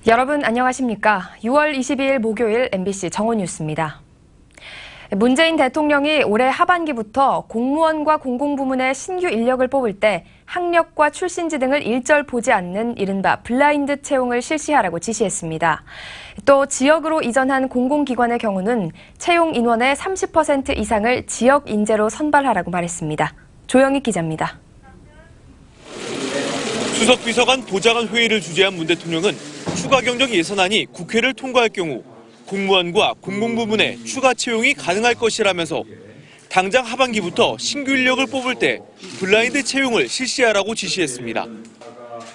여러분 안녕하십니까? 6월 22일 목요일 MBC 정오뉴스입니다. 문재인 대통령이 올해 하반기부터 공무원과 공공부문의 신규 인력을 뽑을 때 학력과 출신지 등을 일절 보지 않는 이른바 블라인드 채용을 실시하라고 지시했습니다. 또 지역으로 이전한 공공기관의 경우는 채용 인원의 30% 이상을 지역 인재로 선발하라고 말했습니다. 조영익 기자입니다. 수석 비서관 보좌관 회의를 주재한 문 대통령은 추가 경정 예산안이 국회를 통과할 경우 공무원과 공공부문의 추가 채용이 가능할 것이라면서 당장 하반기부터 신규 인력을 뽑을 때 블라인드 채용을 실시하라고 지시했습니다.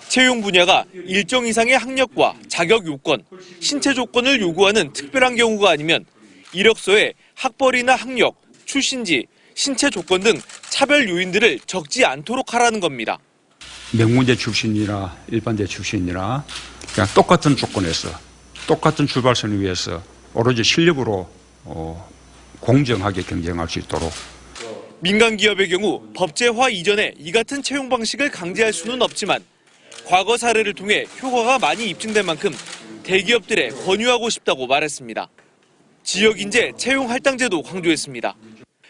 채용 분야가 일정 이상의 학력과 자격 요건, 신체 조건을 요구하는 특별한 경우가 아니면 이력서에 학벌이나 학력, 출신지, 신체 조건 등 차별 요인들을 적지 않도록 하라는 겁니다. 명문대 출신이나 일반대 출신이나 그냥 똑같은 조건에서 똑같은 출발선을 위해서 오로지 실력으로 공정하게 경쟁할 수 있도록. 민간 기업의 경우 법제화 이전에 이 같은 채용 방식을 강제할 수는 없지만 과거 사례를 통해 효과가 많이 입증된 만큼 대기업들에 권유하고 싶다고 말했습니다. 지역인재 채용 할당제도 강조했습니다.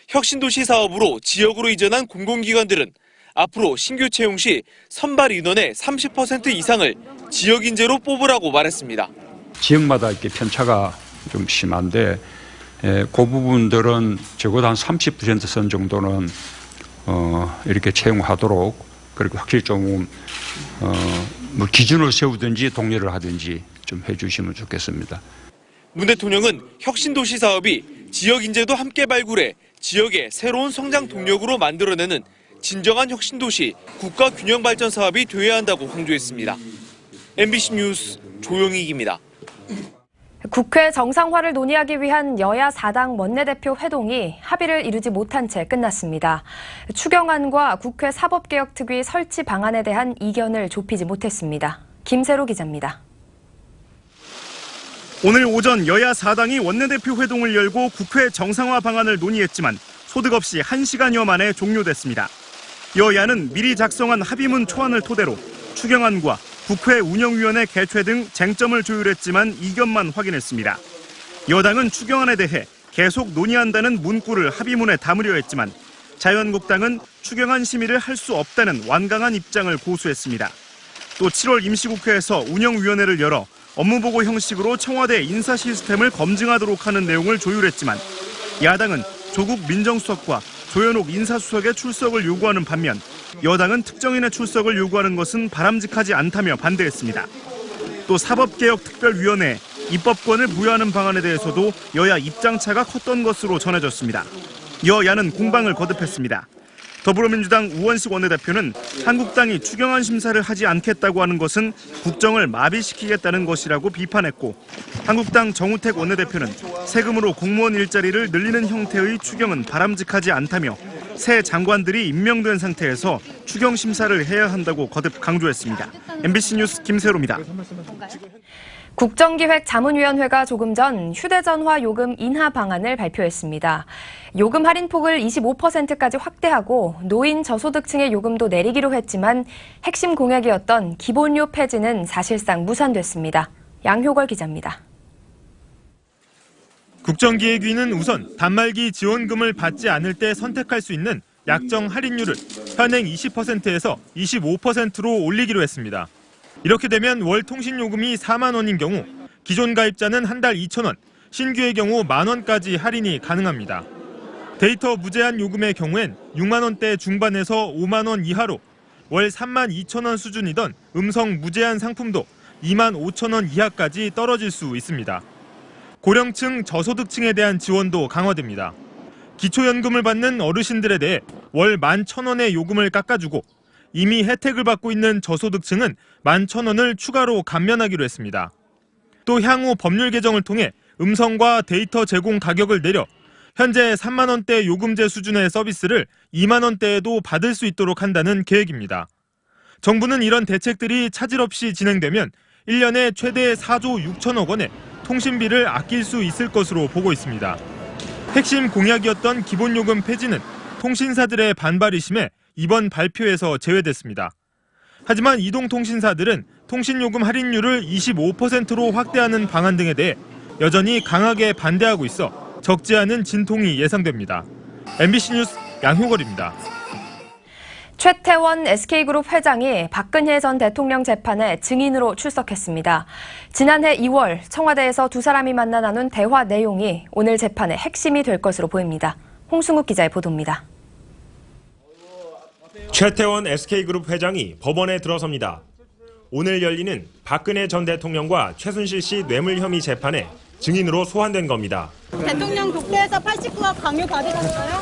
혁신도시 사업으로 지역으로 이전한 공공기관들은 앞으로 신규 채용 시 선발 인원의 30% 이상을 지역 인재로 뽑으라고 말했습니다. 지역마다 이렇게 편차가 좀 심한데 그 부분들은 적어도 한 30% 선 정도는 이렇게 채용하도록 그리고 확실히 좀 뭐 기준을 세우든지 독려를 하든지 좀 해주시면 좋겠습니다. 문 대통령은 혁신도시 사업이 지역 인재도 함께 발굴해 지역의 새로운 성장 동력으로 만들어내는 진정한 혁신도시 국가균형발전 사업이 되어야 한다고 강조했습니다. MBC 뉴스 조영익입니다. 국회 정상화를 논의하기 위한 여야 4당 원내대표 회동이 합의를 이루지 못한 채 끝났습니다. 추경안과 국회 사법개혁특위 설치 방안에 대한 이견을 좁히지 못했습니다. 김세로 기자입니다. 오늘 오전 여야 4당이 원내대표 회동을 열고 국회 정상화 방안을 논의했지만 소득 없이 1시간여 만에 종료됐습니다. 여야는 미리 작성한 합의문 초안을 토대로 추경안과 국회 운영위원회 개최 등 쟁점을 조율했지만 이견만 확인했습니다. 여당은 추경안에 대해 계속 논의한다는 문구를 합의문에 담으려 했지만 자유한국당은 추경안 심의를 할 수 없다는 완강한 입장을 고수했습니다. 또 7월 임시국회에서 운영위원회를 열어 업무보고 형식으로 청와대 인사 시스템을 검증하도록 하는 내용을 조율했지만 야당은 조국 민정수석과 조현옥 인사수석의 출석을 요구하는 반면 여당은 특정인의 출석을 요구하는 것은 바람직하지 않다며 반대했습니다. 또 사법개혁특별위원회에 입법권을 부여하는 방안에 대해서도 여야 입장차가 컸던 것으로 전해졌습니다. 여야는 공방을 거듭했습니다. 더불어민주당 우원식 원내대표는 한국당이 추경안 심사를 하지 않겠다고 하는 것은 국정을 마비시키겠다는 것이라고 비판했고 한국당 정우택 원내대표는 세금으로 공무원 일자리를 늘리는 형태의 추경은 바람직하지 않다며 새 장관들이 임명된 상태에서 추경 심사를 해야 한다고 거듭 강조했습니다. MBC 뉴스 김세로입니다. 국정기획자문위원회가 조금 전 휴대전화 요금 인하 방안을 발표했습니다. 요금 할인폭을 25%까지 확대하고 노인 저소득층의 요금도 내리기로 했지만 핵심 공약이었던 기본료 폐지는 사실상 무산됐습니다. 양효걸 기자입니다. 국정기획위는 우선 단말기 지원금을 받지 않을 때 선택할 수 있는 약정 할인율을 현행 20%에서 25%로 올리기로 했습니다. 이렇게 되면 월 통신요금이 4만 원인 경우 기존 가입자는 한 달 2천 원, 신규의 경우 만 원까지 할인이 가능합니다. 데이터 무제한 요금의 경우엔 6만 원대 중반에서 5만 원 이하로 월 3만 2천 원 수준이던 음성 무제한 상품도 2만 5천 원 이하까지 떨어질 수 있습니다. 고령층 저소득층에 대한 지원도 강화됩니다. 기초연금을 받는 어르신들에 대해 월 11,000원의 요금을 깎아주고 이미 혜택을 받고 있는 저소득층은 11,000원을 추가로 감면하기로 했습니다. 또 향후 법률 개정을 통해 음성과 데이터 제공 가격을 내려 현재 3만 원대 요금제 수준의 서비스를 2만 원대에도 받을 수 있도록 한다는 계획입니다. 정부는 이런 대책들이 차질 없이 진행되면 1년에 최대 4조 6천억 원의 통신비를 아낄 수 있을 것으로 보고 있습니다. 핵심 공약이었던 기본요금 폐지는 통신사들의 반발이 심해 이번 발표에서 제외됐습니다. 하지만 이동통신사들은 통신요금 할인율을 25%로 확대하는 방안 등에 대해 여전히 강하게 반대하고 있어 적지 않은 진통이 예상됩니다. MBC 뉴스 양효걸입니다. 최태원 SK그룹 회장이 박근혜 전 대통령 재판에 증인으로 출석했습니다. 지난해 2월 청와대에서 두 사람이 만나 나눈 대화 내용이 오늘 재판의 핵심이 될 것으로 보입니다. 홍승욱 기자의 보도입니다. 최태원 SK그룹 회장이 법원에 들어섭니다. 오늘 열리는 박근혜 전 대통령과 최순실 씨 뇌물 혐의 재판에 증인으로 소환된 겁니다. 대통령 독대에서 89억 강요 받으셨어요?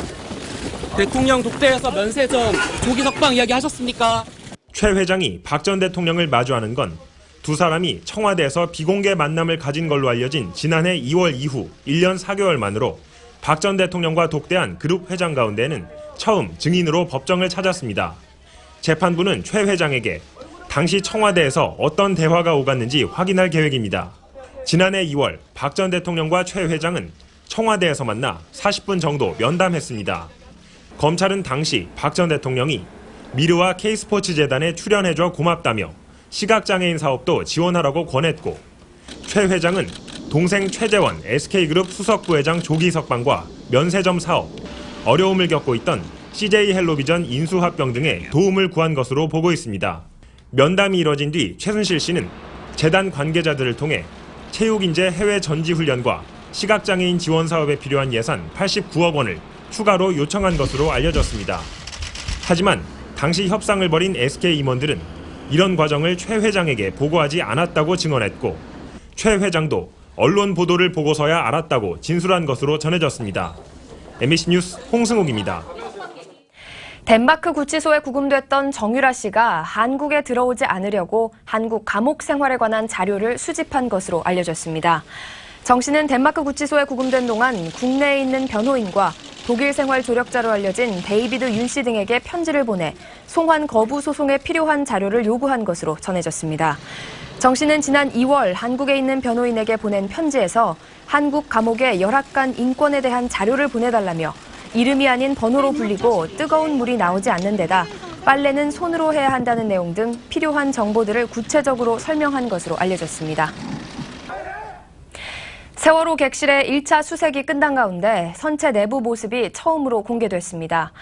대통령 독대에서 면세점, 조기 석방 이야기 하셨습니까? 최 회장이 박 전 대통령을 마주하는 건 두 사람이 청와대에서 비공개 만남을 가진 걸로 알려진 지난해 2월 이후 1년 4개월 만으로 박 전 대통령과 독대한 그룹 회장 가운데는 처음 증인으로 법정을 찾았습니다. 재판부는 최 회장에게 당시 청와대에서 어떤 대화가 오갔는지 확인할 계획입니다. 지난해 2월 박 전 대통령과 최 회장은 청와대에서 만나 40분 정도 면담했습니다. 검찰은 당시 박 전 대통령이 미르와 K스포츠재단에 출연해줘 고맙다며 시각장애인 사업도 지원하라고 권했고, 최 회장은 동생 최재원 SK그룹 수석부회장 조기 석방과 면세점 사업, 어려움을 겪고 있던 CJ 헬로비전 인수합병 등에 도움을 구한 것으로 보고 있습니다. 면담이 이뤄진 뒤 최순실 씨는 재단 관계자들을 통해 체육인재 해외 전지훈련과 시각장애인 지원 사업에 필요한 예산 89억 원을 추가로 요청한 것으로 알려졌습니다. 하지만 당시 협상을 벌인 SK 임원들은 이런 과정을 최 회장에게 보고하지 않았다고 증언했고, 최 회장도 언론 보도를 보고서야 알았다고 진술한 것으로 전해졌습니다. MBC 뉴스 홍승욱입니다. 덴마크 구치소에 구금됐던 정유라 씨가 한국에 들어오지 않으려고 한국 감옥 생활에 관한 자료를 수집한 것으로 알려졌습니다. 정 씨는 덴마크 구치소에 구금된 동안 국내에 있는 변호인과 독일 생활 조력자로 알려진 데이비드 윤 씨 등에게 편지를 보내 송환 거부 소송에 필요한 자료를 요구한 것으로 전해졌습니다. 정 씨는 지난 2월 한국에 있는 변호인에게 보낸 편지에서 한국 감옥의 열악한 인권에 대한 자료를 보내달라며 이름이 아닌 번호로 불리고 뜨거운 물이 나오지 않는 데다 빨래는 손으로 해야 한다는 내용 등 필요한 정보들을 구체적으로 설명한 것으로 알려졌습니다. 세월호 객실의 1차 수색이 끝난 가운데 선체 내부 모습이 처음으로 공개됐습니다.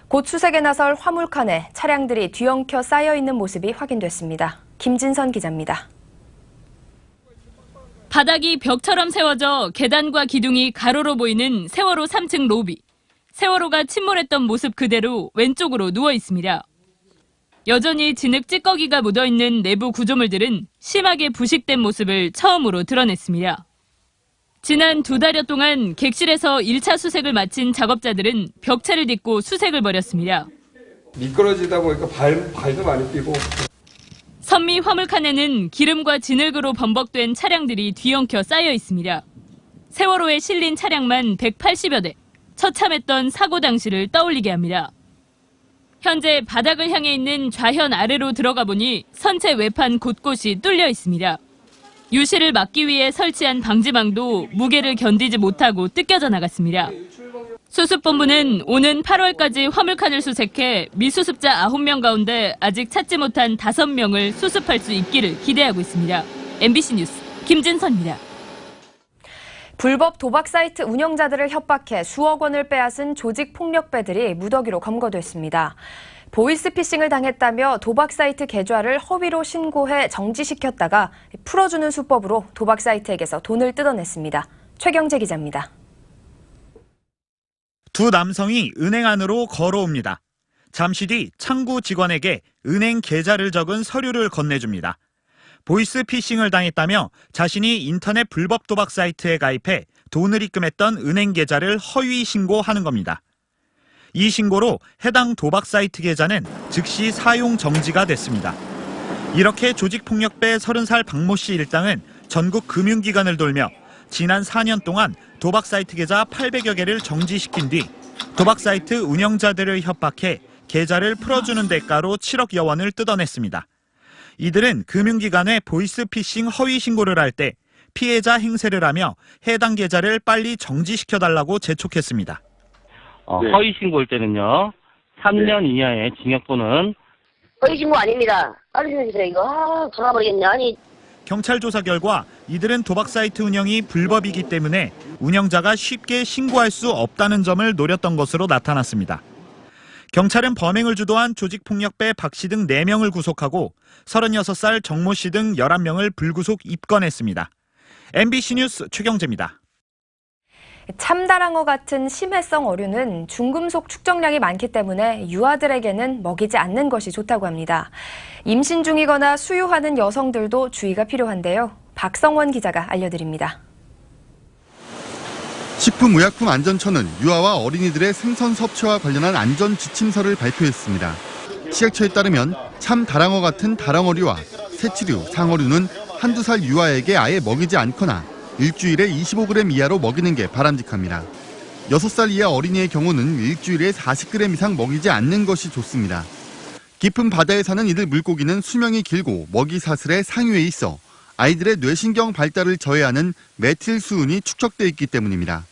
곧 수색에 나설 화물칸에 차량들이 뒤엉켜 쌓여있는 모습이 확인됐습니다. 김진선 기자입니다. 바닥이 벽처럼 세워져 계단과 기둥이 가로로 보이는 세월호 3층 로비. 세월호가 침몰했던 모습 그대로 왼쪽으로 누워 있습니다. 여전히 진흙 찌꺼기가 묻어있는 내부 구조물들은 심하게 부식된 모습을 처음으로 드러냈습니다. 지난 2달여 동안 객실에서 1차 수색을 마친 작업자들은 벽체를 딛고 수색을 벌였습니다. 미끄러지다 보니까 발도 많이 뛰고. 선미 화물칸에는 기름과 진흙으로 범벅된 차량들이 뒤엉켜 쌓여 있습니다. 세월호에 실린 차량만 180여 대, 처참했던 사고 당시를 떠올리게 합니다. 현재 바닥을 향해 있는 좌현 아래로 들어가 보니 선체 외판 곳곳이 뚫려 있습니다. 유실을 막기 위해 설치한 방지망도 무게를 견디지 못하고 뜯겨져 나갔습니다. 수습본부는 오는 8월까지 화물칸을 수색해 미수습자 9명 가운데 아직 찾지 못한 5명을 수습할 수 있기를 기대하고 있습니다. MBC 뉴스 김진선입니다. 불법 도박 사이트 운영자들을 협박해 수억 원을 빼앗은 조직 폭력배들이 무더기로 검거됐습니다. 보이스피싱을 당했다며 도박 사이트 계좌를 허위로 신고해 정지시켰다가 풀어주는 수법으로 도박 사이트에게서 돈을 뜯어냈습니다. 최경재 기자입니다. 두 남성이 은행 안으로 걸어옵니다. 잠시 뒤 창구 직원에게 은행 계좌를 적은 서류를 건네줍니다. 보이스피싱을 당했다며 자신이 인터넷 불법 도박 사이트에 가입해 돈을 입금했던 은행 계좌를 허위 신고하는 겁니다. 이 신고로 해당 도박 사이트 계좌는 즉시 사용 정지가 됐습니다. 이렇게 조직폭력배 30살 박모 씨 일당은 전국 금융기관을 돌며 지난 4년 동안 도박 사이트 계좌 800여 개를 정지시킨 뒤 도박 사이트 운영자들을 협박해 계좌를 풀어주는 대가로 7억여 원을 뜯어냈습니다. 이들은 금융기관에 보이스피싱 허위 신고를 할 때 피해자 행세를 하며 해당 계좌를 빨리 정지시켜달라고 재촉했습니다. 허위 신고일 때는요, 3년 이하의 징역 또는 허위 신고 아닙니다. 빨리 좀 해주세요. 이거 돌아버리겠네. 아니. 경찰 조사 결과 이들은 도박 사이트 운영이 불법이기 때문에 운영자가 쉽게 신고할 수 없다는 점을 노렸던 것으로 나타났습니다. 경찰은 범행을 주도한 조직폭력배 박 씨 등 4명을 구속하고 36살 정모 씨 등 11명을 불구속 입건했습니다. MBC 뉴스 최경재입니다. 참다랑어 같은 심해성 어류는 중금속 축적량이 많기 때문에 유아들에게는 먹이지 않는 것이 좋다고 합니다. 임신 중이거나 수유하는 여성들도 주의가 필요한데요. 박성원 기자가 알려드립니다. 식품의약품안전처는 유아와 어린이들의 생선 섭취와 관련한 안전 지침서를 발표했습니다. 식약처에 따르면 참다랑어 같은 다랑어류와 새치류, 상어류는 한두 살 유아에게 아예 먹이지 않거나 일주일에 25g 이하로 먹이는 게 바람직합니다. 6살 이하 어린이의 경우는 일주일에 40g 이상 먹이지 않는 것이 좋습니다. 깊은 바다에 사는 이들 물고기는 수명이 길고 먹이 사슬의 상위에 있어 아이들의 뇌신경 발달을 저해하는 메틸수은이 축적돼 있기 때문입니다.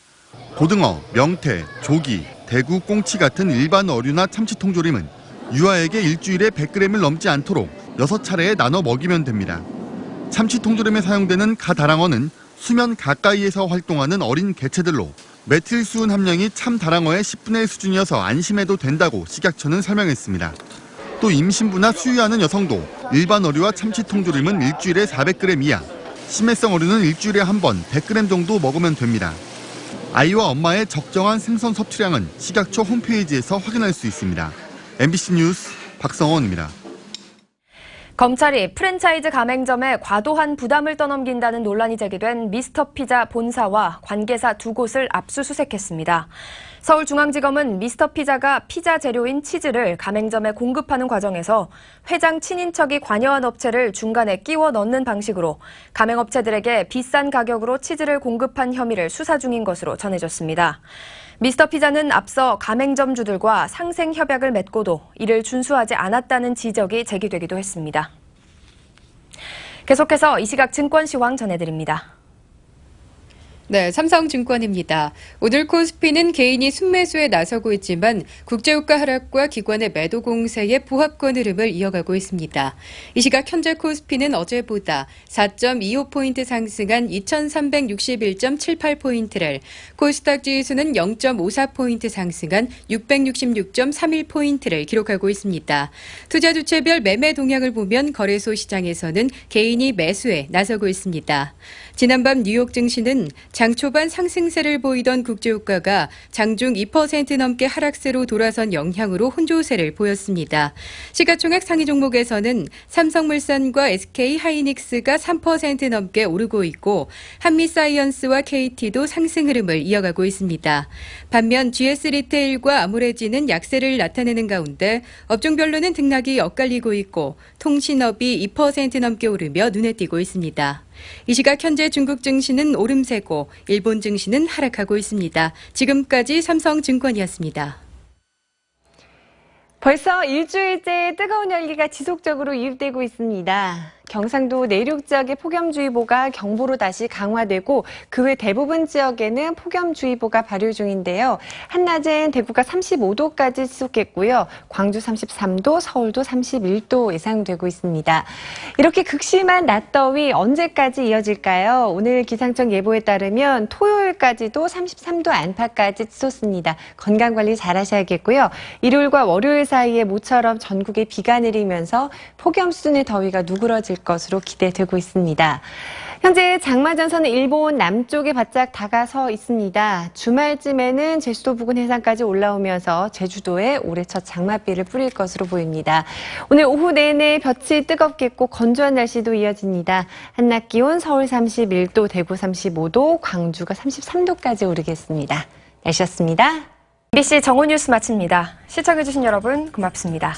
고등어, 명태, 조기, 대구, 꽁치 같은 일반 어류나 참치통조림은 유아에게 일주일에 100g을 넘지 않도록 6차례에 나눠 먹이면 됩니다. 참치통조림에 사용되는 가다랑어는 수면 가까이에서 활동하는 어린 개체들로 메틸수은 함량이 참다랑어의 10분의 1 수준이어서 안심해도 된다고 식약처는 설명했습니다. 또 임신부나 수유하는 여성도 일반 어류와 참치통조림은 일주일에 400g 이하, 심해성 어류는 일주일에 한 번 100g 정도 먹으면 됩니다. 아이와 엄마의 적정한 생선 섭취량은 식약처 홈페이지에서 확인할 수 있습니다. MBC 뉴스 박성원입니다. 검찰이 프랜차이즈 가맹점에 과도한 부담을 떠넘긴다는 논란이 제기된 미스터피자 본사와 관계사 2곳을 압수수색했습니다. 서울중앙지검은 미스터피자가 피자 재료인 치즈를 가맹점에 공급하는 과정에서 회장 친인척이 관여한 업체를 중간에 끼워 넣는 방식으로 가맹업체들에게 비싼 가격으로 치즈를 공급한 혐의를 수사 중인 것으로 전해졌습니다. 미스터피자는 앞서 가맹점주들과 상생협약을 맺고도 이를 준수하지 않았다는 지적이 제기되기도 했습니다. 계속해서 이 시각 증권시황 전해드립니다. 네, 삼성증권입니다. 오늘 코스피는 개인이 순매수에 나서고 있지만 국제유가 하락과 기관의 매도 공세에 부합권 흐름을 이어가고 있습니다. 이 시각 현재 코스피는 어제보다 4.25포인트 상승한 2361.78포인트를, 코스닥 지수는 0.54포인트 상승한 666.31포인트를 기록하고 있습니다. 투자 주체별 매매 동향을 보면 거래소 시장에서는 개인이 매수에 나서고 있습니다. 지난밤 뉴욕 증시는 장 초반 상승세를 보이던 국제유가가 장중 2% 넘게 하락세로 돌아선 영향으로 혼조세를 보였습니다. 시가총액 상위 종목에서는 삼성물산과 SK하이닉스가 3% 넘게 오르고 있고 한미사이언스와 KT도 상승 흐름을 이어가고 있습니다. 반면 GS리테일과 아모레지는 약세를 나타내는 가운데 업종별로는 등락이 엇갈리고 있고 통신업이 2% 넘게 오르며 눈에 띄고 있습니다. 이 시각 현재 중국 증시는 오름세고 일본 증시는 하락하고 있습니다. 지금까지 삼성증권이었습니다. 벌써 일주일째 뜨거운 열기가 지속적으로 이입되고 있습니다. 경상도 내륙 지역의 폭염주의보가 경보로 다시 강화되고 그 외 대부분 지역에는 폭염주의보가 발효 중인데요. 한낮엔 대구가 35도까지 지속했고요. 광주 33도, 서울도 31도 예상되고 있습니다. 이렇게 극심한 낮더위 언제까지 이어질까요? 오늘 기상청 예보에 따르면 토요일까지도 33도 안팎까지 치솟습니다. 건강관리 잘 하셔야겠고요. 일요일과 월요일 사이에 모처럼 전국에 비가 내리면서 폭염 수준의 더위가 누그러질 것으로 기대되고 있습니다. 현재 장마전선은 일본 남쪽에 바짝 다가서 있습니다. 주말쯤에는 제주도 부근 해상까지 올라오면서 제주도에 올해 첫 장맛비를 뿌릴 것으로 보입니다. 오늘 오후 내내 볕이 뜨겁겠고 건조한 날씨도 이어집니다. 한낮 기온 서울 31도, 대구 35도, 광주가 33도까지 오르겠습니다. 날씨였습니다. MBC 정오 뉴스 마칩니다. 시청해주신 여러분 고맙습니다.